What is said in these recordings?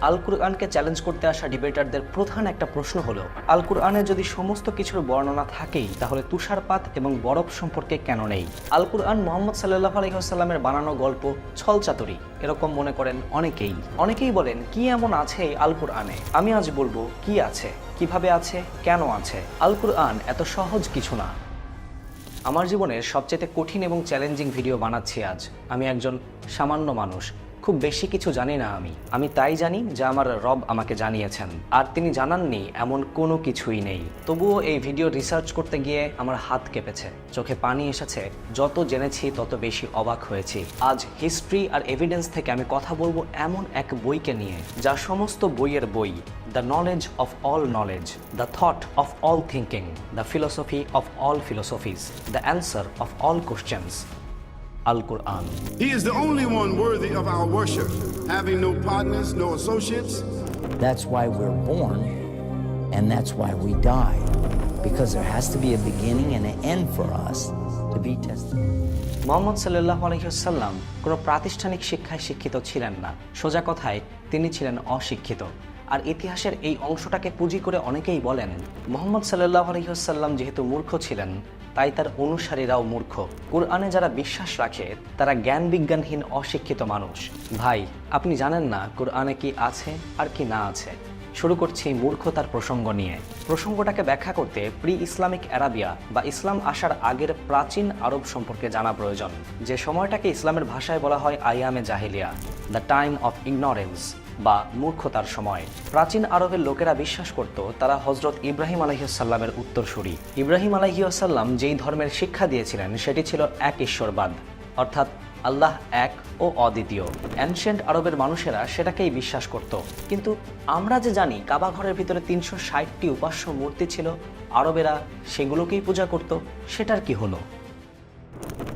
আল কুরআনকে challenge করতে আসা ডিবেটারদের প্রধান একটা প্রশ্ন হলো, আল কুরআনে যদি সমস্ত কিছুর বর্ণনা থাকেই তাহলে তুষারপাত এবং বরফ সম্পর্কে কেন নেই? আল কুরআন মুহাম্মদ সাল্লাল্লাহু আলাইহি ওয়াসাল্লামের বানানো গল্প, ছলচাতুরি এরকম মনে করেন অনেকেই বলেন কি এমন আছে আল কুরআনে? আমি আজ বলবো কি আছে, কিভাবে আছে, কেন আছে। আল কুরআন এত সহজ কিছু না। আমার জীবনের সবচেয়ে কঠিন এবং চ্যালেঞ্জিং ভিডিও বানাচ্ছি আজ। আমি একজন সামান্য মানুষ, খুব বেশি কিছু জানি না। আমি তাই জানি যা আমার রব আমাকে জানিয়েছেন, আর তিনি জানাননি এমন কোনো কিছুই নেই। তবুও এই ভিডিও রিসার্চ করতে গিয়ে আমার হাত কেঁপেছে, চোখে পানি এসেছে। যত জেনেছি তত বেশি অবাক হয়েছি। আজ হিস্ট্রি আর এভিডেন্স থেকে আমি কথা বলবো এমন এক বইকে নিয়ে যা সমস্ত বইয়ের বই, the knowledge of all knowledge, the thought of all thinking, the philosophy of all philosophies, the answer of all questions, Al Quran. He is the only one worthy of our worship, having no partners, no associates. That's why we're born, and that's why we die, because there has to be a beginning and an end for us to be tested. Muhammad সাল্লাল্লাহু আলাইহি ওয়াসাল্লাম কোনো প্রাতিষ্ঠানিক শিক্ষায় শিক্ষিত ছিলেন না। সোজা কথায় তিনি ছিলেন অশিক্ষিত। আর ইতিহাসের এই অংশটাকে পুঁজি করে অনেকেই বলেন মুহাম্মদ সাল্লাল্লাহু আলাইহি ওয়াসাল্লাম যেহেতু মূর্খ ছিলেন, তাই তার অনুসারীরাও মূর্খ। কুরআনে যারা বিশ্বাস রাখে তারা জ্ঞান বিজ্ঞানহীন অশিক্ষিত মানুষ। ভাই, আপনি জানেন না কুরআনে কি আছে আর কি না আছে। শুরু করছি মূর্খতার প্রসঙ্গ নিয়ে। প্রসঙ্গটাকে ব্যাখ্যা করতে প্রি ইসলামিক আরাবিয়া বা ইসলাম আসার আগের প্রাচীন আরব সম্পর্কে জানা প্রয়োজন, যে সময়টাকে ইসলামের ভাষায় বলা হয় আইয়ামে জাহিলিয়া, দ্য টাইম অফ ইগনোরেন্স বা মূর্খতার সময়। প্রাচীন আরবের লোকেরা বিশ্বাস করত তারা হযরত ইব্রাহিম আলাইহিস সালামের উত্তরসূরি। ইব্রাহিম আলাইহিস সালাম যেই ধর্মের শিক্ষা দিয়েছিলেন সেটি ছিল এক ঈশ্বরবাদ, অর্থাৎ আল্লাহ এক ও অদ্বিতীয়। অ্যানশিয়েন্ট আরবের মানুষেরা সেটাকেই বিশ্বাস করত। কিন্তু আমরা যে জানি কাবা ঘরের ভিতরে ৩৬০টি উপাস্য মূর্তি ছিল, আরবেরা সেগুলোকেই পূজা করত, সেটার কি হলো?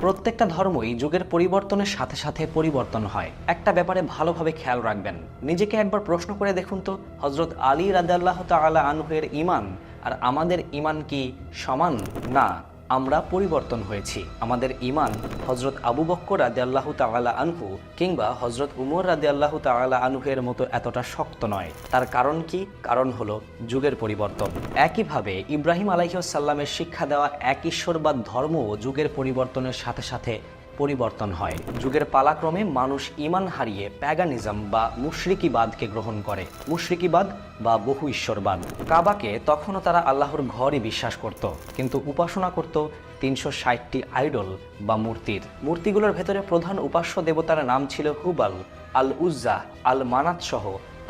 প্রত্যেকটা ধর্মই যুগের পরিবর্তনের সাথে সাথে পরিবর্তন হয়। একটা ব্যাপারে ভালোভাবে খেয়াল রাখবেন, নিজেকে একবার প্রশ্ন করে দেখুন তো, হযরত আলী রাদিয়াল্লাহু তাআলা আনহু-এর ঈমান আর আমাদের ঈমান কি সমান? না, আমরা পরিবর্তন হয়েছি। আমাদের ঈমান হযরত আবু বকর রাদিয়াল্লাহু তাআলা আনহু কিংবা হযরত উমর রাদিয়াল্লাহু তাআলা আনহু-এর মতো এতটা শক্ত নয়। তার কারণ কি? কারণ হলো যুগের পরিবর্তন। একইভাবে ইব্রাহিম আলাইহিস সালামের শিক্ষা দেওয়া এক ঈশ্বরবাদ ধর্মও যুগের পরিবর্তনের সাথে সাথে পরিবর্তন হয়। যুগের পালাক্রমে মানুষ ঈমান হারিয়ে প্যাগানিজম বা মুশরিকিবাদকে গ্রহণ করে। মুশরিকিবাদ বা বহু ঈশ্বরবাদ। কাবাকে তখনও তারা আল্লাহর ঘরই বিশ্বাস করত, কিন্তু উপাসনা করত ৩৬০টি আইডল বা মূর্তির। মূর্তিগুলোর ভেতরে প্রধান উপাস্য দেবতার নাম ছিল হুবাল, আল উজ্জা, আল মানাত সহ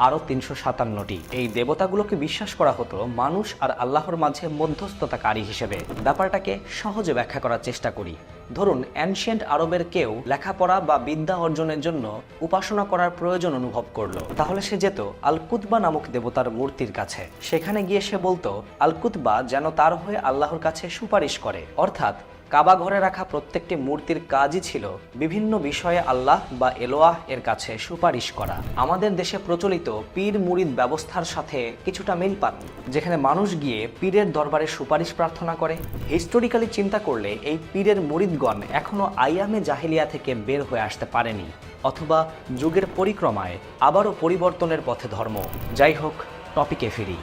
আরও ৩৫৭টি। এই দেবতাগুলোকে বিশ্বাস করা হতো মানুষ আর আল্লাহর মাঝে মধ্যস্থতাকারী হিসেবে। ব্যাপারটাকে সহজে ব্যাখ্যা করার চেষ্টা করি। ধরুন অ্যানশিয়েন্ট আরবের কেউ লেখাপড়া বা বিদ্যা অর্জনের জন্য উপাসনা করার প্রয়োজন অনুভব করলো, তাহলে সে যেত আল কুতবা নামক দেবতার মূর্তির কাছে। সেখানে গিয়ে সে বলতো আল কুতবা যেন তার হয়ে আল্লাহর কাছে সুপারিশ করে। অর্থাৎ কাবা ঘরে রাখা প্রত্যেকটি মূর্তির কাজই ছিল বিভিন্ন বিষয়ে আল্লাহ বা এলোয়াহ এর কাছে সুপারিশ করা। আমাদের দেশে প্রচলিত পীর মুরিদ ব্যবস্থার সাথে কিছুটা মিল পান, যেখানে মানুষ গিয়ে পীরের দরবারে সুপারিশ প্রার্থনা করে। হিস্টোরিক্যালি চিন্তা করলে এই পীরের মুরিদগণ এখনো আইয়ামে জাহিলিয়া থেকে বের হয়ে আসতে পারেনি, অথবা যুগের পরিক্রমায় আবারও পরিবর্তনের পথে ধর্ম। যাই হোক, টপিকে ফিরি।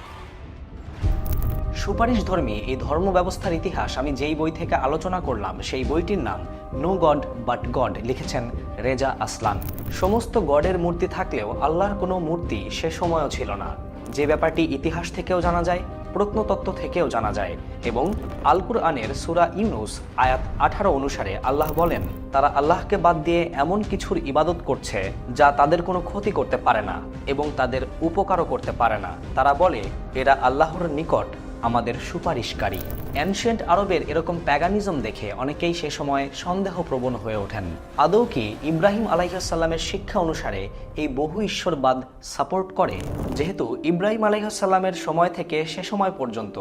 সুপারিশ ধর্মী এই ধর্ম ব্যবস্থার ইতিহাস আমি যেই বই থেকে আলোচনা করলাম সেই বইটির নাম নো গড বাট গড, লিখেছেন রেজা আসলান। সমস্ত গডের মূর্তি থাকলেও আল্লাহর কোনো মূর্তি সে সময়ও ছিল না, যে ব্যাপারটি ইতিহাস থেকেও জানা যায়, প্রত্নতত্ত্ব থেকেও জানা যায়। এবং আল কুরআনের সূরা ইউনুস আয়াত 18 অনুসারে আল্লাহ বলেন তারা আল্লাহকে বাদ দিয়ে এমন কিছুর ইবাদত করছে যা তাদের কোনো ক্ষতি করতে পারে না এবং তাদের উপকারও করতে পারে না। তারা বলে এরা আল্লাহর নিকট আমাদের সুপারিশকারী। অ্যানশিয়েন্ট আরবের এরকম প্যাগানিজম দেখে অনেকেই সে সময় সন্দেহপ্রবণ হয়ে ওঠেন। আদৌ কি ইব্রাহিম আলাইহিস সালামের শিক্ষা অনুসারে এই বহু ঈশ্বরবাদ সাপোর্ট করে? যেহেতু ইব্রাহিম আলাইহিস সালামের সময় থেকে সে সময় পর্যন্ত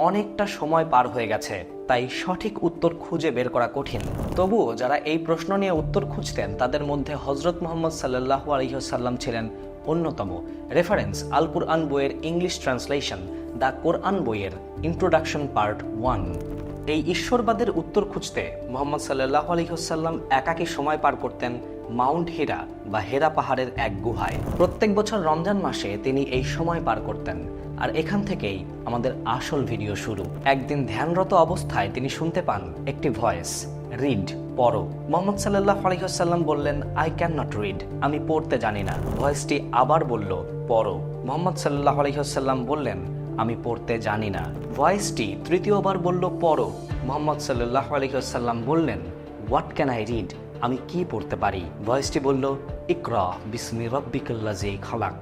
অনেকটা সময় পার হয়ে গেছে, তাই সঠিক উত্তর খুঁজে বের করা কঠিন। তবুও যারা এই প্রশ্ন নিয়ে উত্তর খুঁজতেন তাদের মধ্যে হযরত মুহাম্মদ সাল্লাল্লাহু আলাইহি ওয়াসাল্লাম ছিলেন অন্যতম। রেফারেন্স আল কুরআন বইয়ের ইংলিশ ট্রান্সলেশন দ্য কোরআন বইয়ের ইন্ট্রোডাকশন পার্ট 1। এই ঈশ্বরবাদের উত্তর খুঁজতে মুহাম্মদ সাল্লাল্লাহু আলাইহি ওয়াসাল্লাম একাকী সময় পার করতেন মাউন্ট হিরা বা হেরা পাহাড়ের এক গুহায়। প্রত্যেক বছর রমজান মাসে তিনি এই সময় পার করতেন, আর এখান থেকেই আমাদের আসল ভিডিও শুরু। একদিন ধ্যানরত অবস্থায় তিনি শুনতে পান একটি ভয়েস, রিড, পড়ো। মুহাম্মদ সাল্লাল্লাহু আলাইহি ওয়াসাল্লাম বললেন, আই ক্যান নট রিড, আমি পড়তে জানি না। ভয়েসটি আবার বলল, পড়ো। মুহাম্মদ সাল্লাল্লাহু আলাইহি ওয়াসাল্লাম বললেন, আমি পড়তে জানি না। ভয়েসটি তৃতীয়বার বলল, পড়ো। মুহাম্মদ সাল্লাল্লাহু আলাইহি ওয়াসাল্লাম বললেন, হোয়াট ক্যান আই রিড, আমি কি পড়তে পারি? ভয়েসটি বলল, ইকরা বিসমি রাব্বিকাল্লাযী খালাক,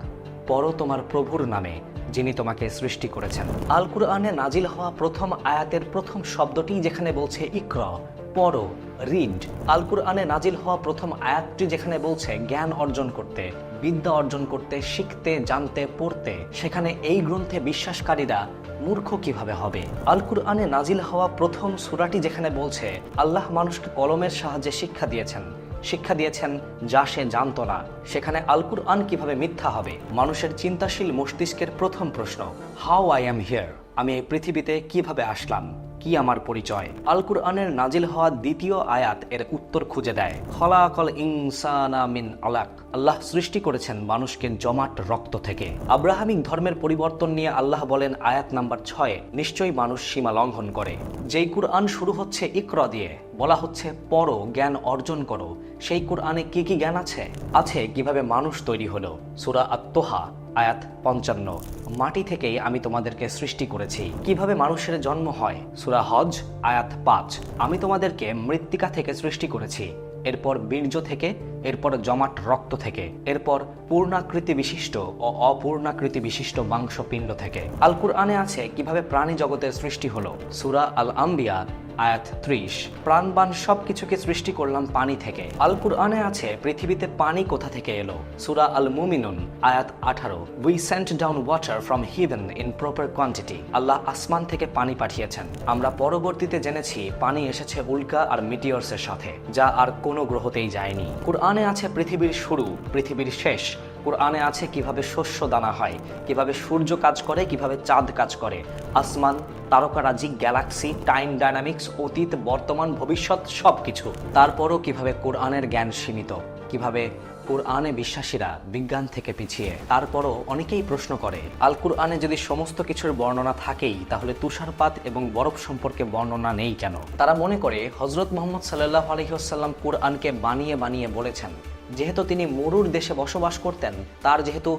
পড়ো তোমার প্রভুর নামে যিনি তোমাকে সৃষ্টি করেছেন। আল কুরআনে নাজিল হওয়া প্রথম আয়াতের প্রথম শব্দটি যেখানে বলছে ইকরা, পড়ো, রিড, আল কুরআনে নাজিল হওয়া প্রথম আয়াতটি যেখানে বলছে জ্ঞান অর্জন করতে, বিদ্যা অর্জন করতে, শিখতে, জানতে, পড়তে, সেখানে এই গ্রন্থে বিশ্বাসকারীরা মূর্খ কিভাবে হবে? আল কুরআনে নাজিল হওয়া প্রথম সূরাটি যেখানে বলছে আল্লাহ মানুষকে কলমের সাহায্যে শিক্ষা দিয়েছেন যা সে জানতো না, সেখানে আল কুরআন কিভাবে মিথ্যা হবে? মানুষের চিন্তাশীল মস্তিষ্কের প্রথম প্রশ্ন, হাউ আই অ্যাম হিয়ার, আমি এই পৃথিবীতে কিভাবে আসলাম, কি আমার পরিচয়? আল কুরআনের নাজিল হওয়া দ্বিতীয় আয়াত এর উত্তর খুঁজে দেয়। খলাকাল ইনসানা মিন আলাক, আল্লাহ সৃষ্টি করেছেন মানুষকে জমাট রক্ত থেকে। আব্রাহামিক ধর্মের পরিবর্তন নিয়ে আল্লাহ বলেন আয়াত নাম্বার 6, নিশ্চয়ই মানুষ সীমা লঙ্ঘন করে। যেই কুরআন শুরু হচ্ছে ইকরা দিয়ে, বলা হচ্ছে পড়ো, জ্ঞান অর্জন করো, সেই কুরআনে কি কি জ্ঞান আছে? কিভাবে মানুষ তৈরি হলো। সূরা আত-তোহা আয়াত 55, মাটি থেকেই আমি তোমাদেরকে সৃষ্টি করেছি। কিভাবে মানুষের জন্ম হয়? সূরা হজ আয়াত 5, আমি তোমাদেরকে মৃত্তিকা থেকে সৃষ্টি করেছি, এরপর বীর্য থেকে, এরপর জমাট রক্ত থেকে, এরপর পূর্ণাকৃতি বিশিষ্ট ও অপূর্ণাকৃতি বিশিষ্ট মাংসপিণ্ড থেকে। আল কুরআনে আছে কিভাবে প্রাণী জগতের সৃষ্টি হলো। সূরা আল আম্বিয়া আয়াত 30, প্রাণবান সবকিছুকে সৃষ্টি করলাম পানি থেকে। আল কুরআনে আছে পৃথিবীতে পানি কোথা থেকে এলো। সূরা আল মুমিনুন আয়াত 18, we sent down water from heaven in proper quantity, আল্লাহ আসমান থেকে পানি পাঠিয়েছেন। আমরা পরবর্তীতে জেনেছি পানি এসেছে উল্কা আর মিটিয়রসের সাথে, যা আর কোনো গ্রহতেই যায়নি। কুরআনে আছে পৃথিবীর শুরু, পৃথিবীর শেষ। কুরআনে আছে কিভাবে শস্য দানা হয়, কিভাবে সূর্য কাজ করে, কিভাবে চাঁদ কাজ করে, আসমান, তারকারাজি, গ্যালাক্সি, টাইম ডায়নামিক্স, অতীত, বর্তমান, ভবিষ্যৎ, সবকিছু। তারপরও কিভাবে কোরআনের জ্ঞান সীমিত, কিভাবে কোরআনে বিশ্বাসীরা বিজ্ঞান থেকে পিছিয়ে। তারপরও অনেকেই প্রশ্ন করে, আল কুরআনে যদি সমস্ত কিছুর বর্ণনা থাকেই, তাহলে তুষারপাত এবং বরফ সম্পর্কে বর্ণনা নেই কেন? তারা মনে করে হযরত মুহাম্মদ সাল্লাল্লাহু আলাইহি ওয়াসাল্লাম কোরআনকে বানিয়ে বানিয়ে বলেছেন। যেহেতু তিনি মরুর দেশে বসবাস করতেন, তার যেহেতু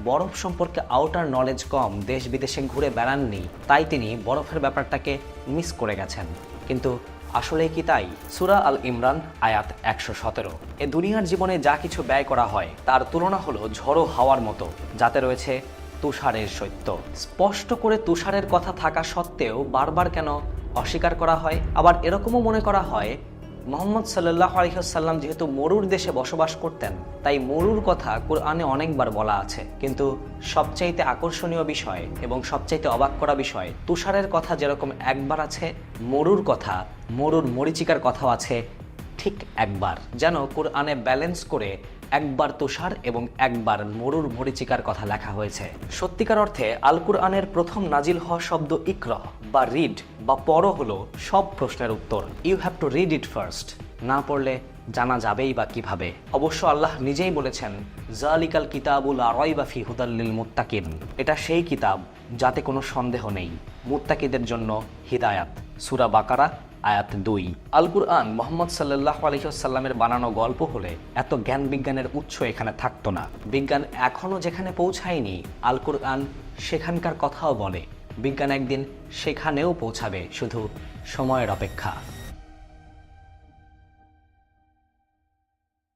বরফ সম্পর্কে আউটার নলেজ কম, দেশ বিদেশে ঘুরে বেড়াননি, তাই তিনি বরফের ব্যাপারটাকে মিস করে গেছেন। কিন্তু আসলে কি তাই? সূরা আল ইমরান আয়াত 117, এ দুনিয়ার জীবনে যা কিছু ব্যয় করা হয় তার তুলনা হলো ঝড়ো হাওয়ার মতো, যাতে রয়েছে তুষারের শৈত্য। স্পষ্ট করে তুষারের কথা থাকা সত্ত্বেও বারবার কেন অস্বীকার করা হয়? আবার এরকমও মনে করা হয় মুহাম্মদ সাল্লাল্লাহু আলাইহি ওয়াসাল্লাম যেহেতু মরুর দেশে বসবাস করতেন, তাই মরুর কথা কোরআনে অনেকবার বলা আছে। কিন্তু সবচাইতে আকর্ষণীয় বিষয় এবং সবচাইতে অবাক করা বিষয়, তুষারের কথা যেরকম একবার আছে, মরুর কথা, মরুর মরীচিকার কথাও আছে ঠিক একবার। যেন কোরআনে ব্যালেন্স করে একবার তুষার এবং একবার মরুর মরীচিকার কথা লেখা হয়েছে। সত্যিকার অর্থে আল কুরআনের প্রথম নাজিল হওয়া শব্দ ইকরা বা রিড বা পড়ো হলো সব প্রশ্নের উত্তর। You have to read it first, না পড়লে জানা যাবেই বা কিভাবে? অবশ্য আল্লাহ নিজেই বলেছেন, যালিকাল কিতাবুল লা রাইবা ফি হুদাল লিল মুত্তাকিন, এটা সেই কিতাব যাতে কোনো সন্দেহ নেই, মুত্তাকিদের জন্য হিদায়াত। সূরা বাকারা আয়াত 2। আল কুরআন মুহাম্মদ সাল্লাল্লাহু আলাইহি ওয়াসাল্লামের বানানো গল্প হলে এত জ্ঞান বিজ্ঞানের উৎস এখানে থাকতো না। বিজ্ঞান এখনো যেখানে পৌঁছায়নি, আল কুরআন সেখানকার কথাও বলে। বিজ্ঞান একদিন সেখানেও পৌঁছাবে, শুধু সময়ের অপেক্ষা।